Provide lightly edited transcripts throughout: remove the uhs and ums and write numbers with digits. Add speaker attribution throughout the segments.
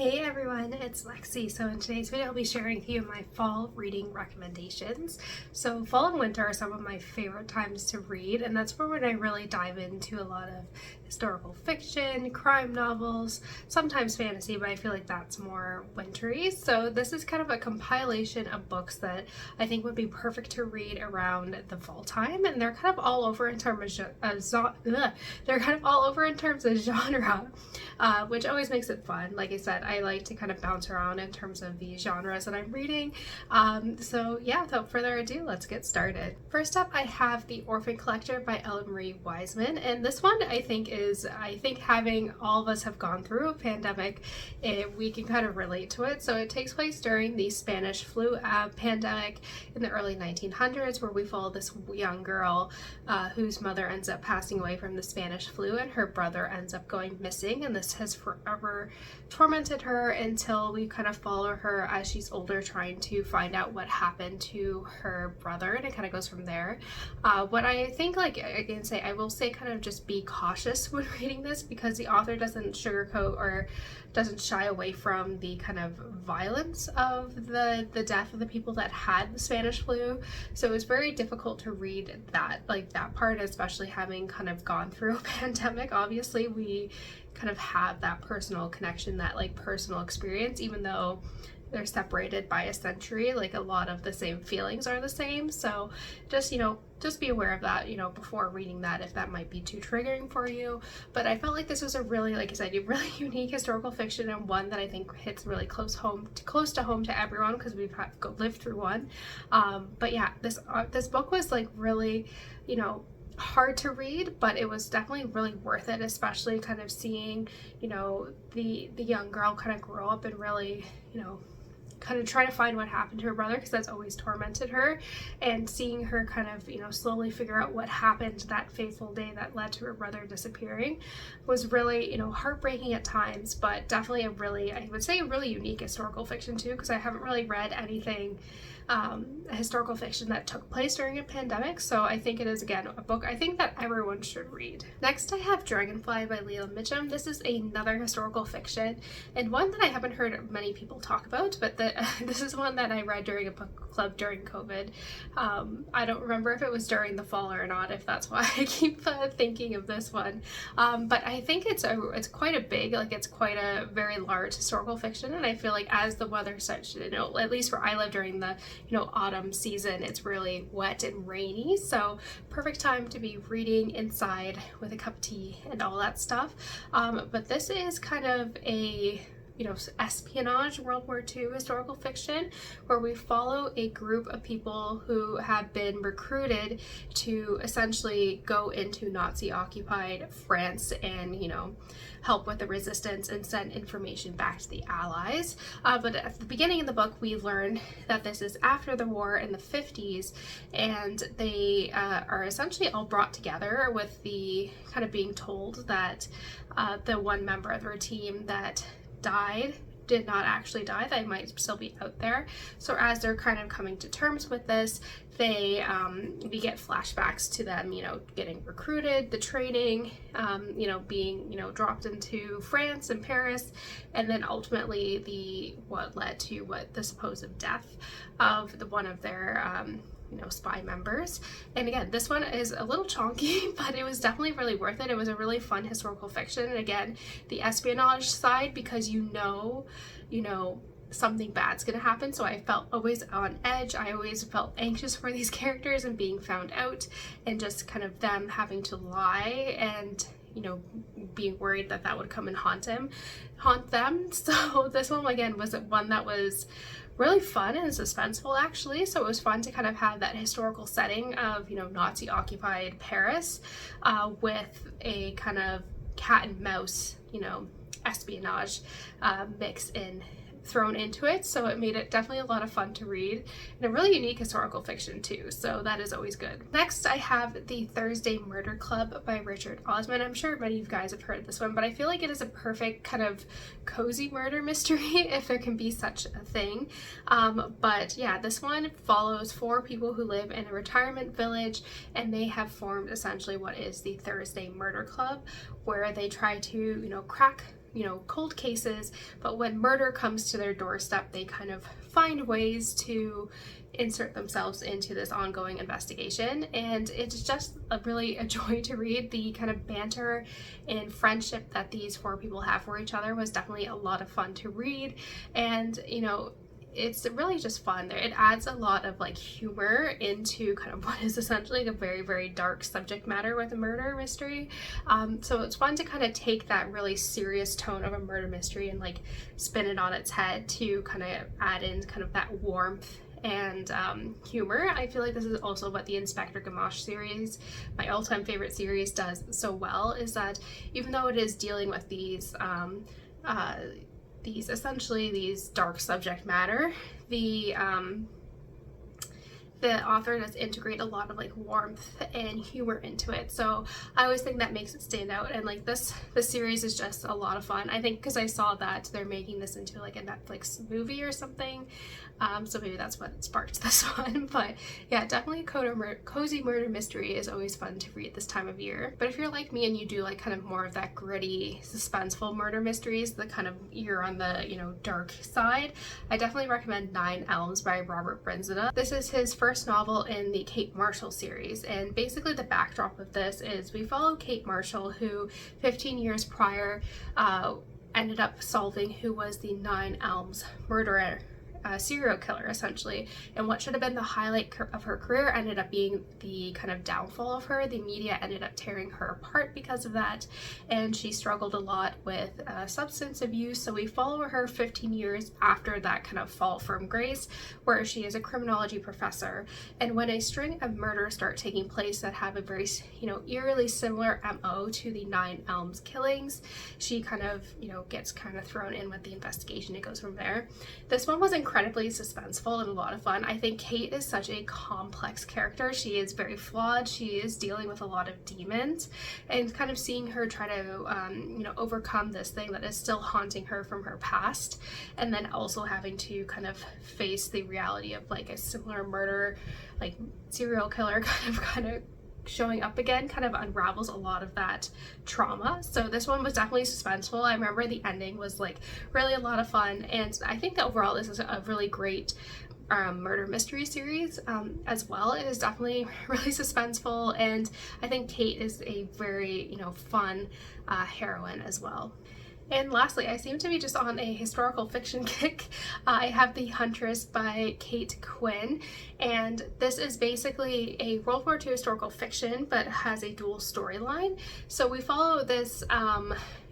Speaker 1: Hey everyone, it's Lexie. So in today's video I'll be sharing with you my fall reading recommendations. So fall and winter are some of my favorite times to read, and that's when I really dive into a lot of historical fiction, crime novels, sometimes fantasy, but I feel like that's more wintry. So this is kind of a compilation of books that I think would be perfect to read around the fall time, and they're kind of all over in terms of genre, which always makes it fun. Like I said, I like to kind of bounce around in terms of the genres that I'm reading. So yeah, without further ado, let's get started. First up, I have The Orphan Collector by Wiseman, and this one I think having all of us have gone through a pandemic, we can kind of relate to it. So it takes place during the Spanish flu pandemic in the early 1900s, where we follow this young girl whose mother ends up passing away from the Spanish flu, and her brother ends up going missing, and this has forever tormented her until we kind of follow her as she's older, trying to find out what happened to her brother, and it kind of goes from there. What I think, I will say kind of just be cautious when reading this, because the author doesn't sugarcoat or doesn't shy away from the kind of violence of the death of the people that had the Spanish flu. So it was very difficult to read that part, especially having kind of gone through a pandemic. Obviously we kind of have that personal connection, that personal experience, even though they're separated by a century. Like, a lot of the same feelings are the same. So just be aware of that, before reading that, if that might be too triggering for you. But I felt like this was a really, like I said, a really unique historical fiction, and one that I think hits really close to home to everyone, because we've lived through one. But yeah, this book was really, hard to read, but it was definitely really worth it, especially kind of seeing, the young girl kind of grow up and really, kind of try to find what happened to her brother, because that's always tormented her, and seeing her kind of slowly figure out what happened that fateful day that led to her brother disappearing was really heartbreaking at times, but definitely I would say a really unique historical fiction too, because I haven't really read anything a historical fiction that took place during a pandemic. So I think it is, again, a book I think that everyone should read. Next, I have Dragonfly by Leila Meacham. This is another historical fiction, and one that I haven't heard many people talk about, but this is one that I read during a book club during COVID. I don't remember if it was during the fall or not, if that's why I keep thinking of this one. But I think it's quite a big, it's quite a very large historical fiction, and I feel like as the weather starts to, at least where I live during the autumn season, it's really wet and rainy, so perfect time to be reading inside with a cup of tea and all that stuff. But this is kind of a espionage World War II historical fiction, where we follow a group of people who have been recruited to essentially go into Nazi-occupied France and help with the resistance and send information back to the Allies. But at the beginning of the book, we learn that this is after the war in the 50s, and they are essentially all brought together with the kind of being told that the one member of their team that died did not actually die, they might still be out there. So as they're kind of coming to terms with this, we get flashbacks to them, getting recruited, the training, being, dropped into France and Paris, and then ultimately what led to the supposed death of one of their spy members. And again, this one is a little chonky, but it was definitely really worth it. It was a really fun historical fiction, and again, the espionage side, because something bad's gonna happen, so I felt always on edge. I always felt anxious for these characters and being found out, and just kind of them having to lie, and being worried that would come and haunt them. So this one, again, was one that was really fun and suspenseful, actually. So it was fun to kind of have that historical setting of Nazi occupied Paris, with a kind of cat and mouse espionage mix thrown into it, so it made it definitely a lot of fun to read, and a really unique historical fiction too, so that is always good. Next, I have The Thursday Murder Club by Richard Osman. I'm sure many of you guys have heard this one, but I feel like it is a perfect kind of cozy murder mystery, if there can be such a thing. But yeah, this one follows 4 people who live in a retirement village, and they have formed essentially what is the Thursday Murder Club, where they try to crack cold cases, but when murder comes to their doorstep, they kind of find ways to insert themselves into this ongoing investigation. And it's just really a joy to read. The kind of banter and friendship that these four people have for each other was definitely a lot of fun to read. And it's really just fun. It adds a lot of like humor into kind of what is essentially a very, very dark subject matter with a murder mystery. So it's fun to kind of take that really serious tone of a murder mystery and like spin it on its head to kind of add in kind of that warmth and humor. I feel like this is also what the Inspector Gamache series, my all-time favorite series, does so well, is that even though it is dealing with these dark subject matter, the author does integrate a lot of like warmth and humor into it. So I always think that makes it stand out. And like this series is just a lot of fun. I think because I saw that they're making this into like a Netflix movie or something. So maybe that's what sparked this one. But yeah, definitely cozy murder mystery is always fun to read this time of year. But if you're like me and you do like kind of more of that gritty, suspenseful murder mysteries, the kind of you're on the dark side, I definitely recommend 9 Elms by Robert Bryndza. This is his first novel in the Kate Marshall series, and basically the backdrop of this is we follow Kate Marshall, who 15 years prior ended up solving who was the 9 Elms murderer. Serial killer, essentially, and what should have been the highlight of her career ended up being the kind of downfall of her. The media ended up tearing her apart because of that, and she struggled a lot with substance abuse. So we follow her 15 years after that kind of fall from grace, where she is a criminology professor, and when a string of murders start taking place that have a very eerily similar MO to the 9 Elms killings, she kind of gets kind of thrown in with the investigation. It goes from there. This one was incredibly suspenseful and a lot of fun. I think Kate is such a complex character. She is very flawed. She is dealing with a lot of demons, and kind of seeing her try to overcome this thing that is still haunting her from her past, and then also having to kind of face the reality of like a similar murder, like serial killer kind of showing up again, kind of unravels a lot of that trauma. So this one was definitely suspenseful. I remember the ending was like really a lot of fun, and I think that overall this is a really great murder mystery series as well. It is definitely really suspenseful, and I think Kate is a very fun heroine as well. And lastly, I seem to be just on a historical fiction kick. I have The Huntress by Kate Quinn, and this is basically a World War II historical fiction, but has a dual storyline. So we follow this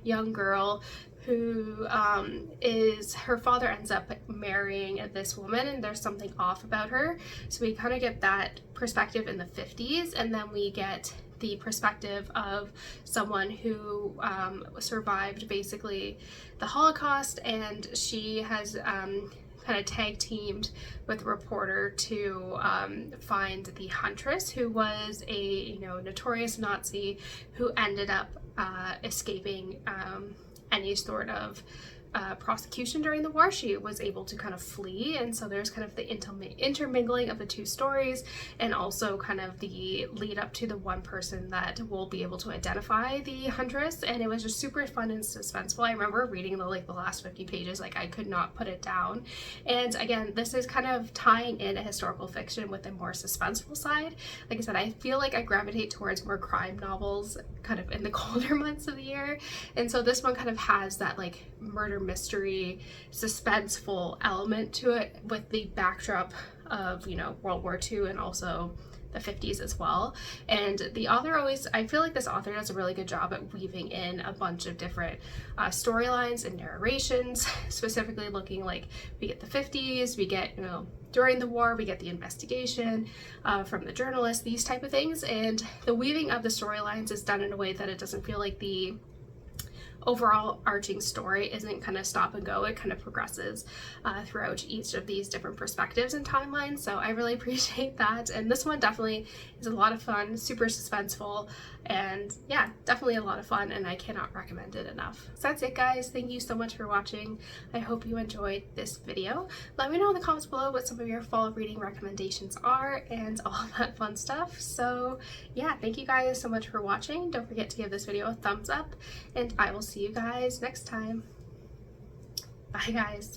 Speaker 1: young girl who her father ends up marrying this woman, and there's something off about her. So we kind of get that perspective in the 50s, and then we get the perspective of someone who survived basically the Holocaust, and she has kind of tag teamed with a reporter to find the Huntress, who was a notorious Nazi who ended up escaping any sort of prosecution during the war. She was able to kind of flee, and so there's kind of the intermingling of the two stories, and also kind of the lead up to the one person that will be able to identify the Huntress. And it was just super fun and suspenseful. I remember reading the last 50 pages, like I could not put it down. And again, this is kind of tying in a historical fiction with a more suspenseful side. Like I said, I feel like I gravitate towards more crime novels kind of in the colder months of the year, and so this one kind of has that like murder mystery suspenseful element to it, with the backdrop of World War II and also the 50s as well. And the author I feel like this author does a really good job at weaving in a bunch of different storylines and narrations, specifically looking like we get the 50s, we get during the war, we get the investigation from the journalist, these type of things, and the weaving of the storylines is done in a way that it doesn't feel like the overall arching story isn't kind of stop and go. It kind of progresses throughout each of these different perspectives and timelines, so I really appreciate that. And this one definitely is a lot of fun, super suspenseful, and yeah, definitely a lot of fun, and I cannot recommend it enough. So that's it, guys. Thank you so much for watching. I hope you enjoyed this video. Let me know in the comments below what some of your fall reading recommendations are and all that fun stuff. So yeah, thank you guys so much for watching. Don't forget to give this video a thumbs up, and I will see see you guys next time. Bye, guys.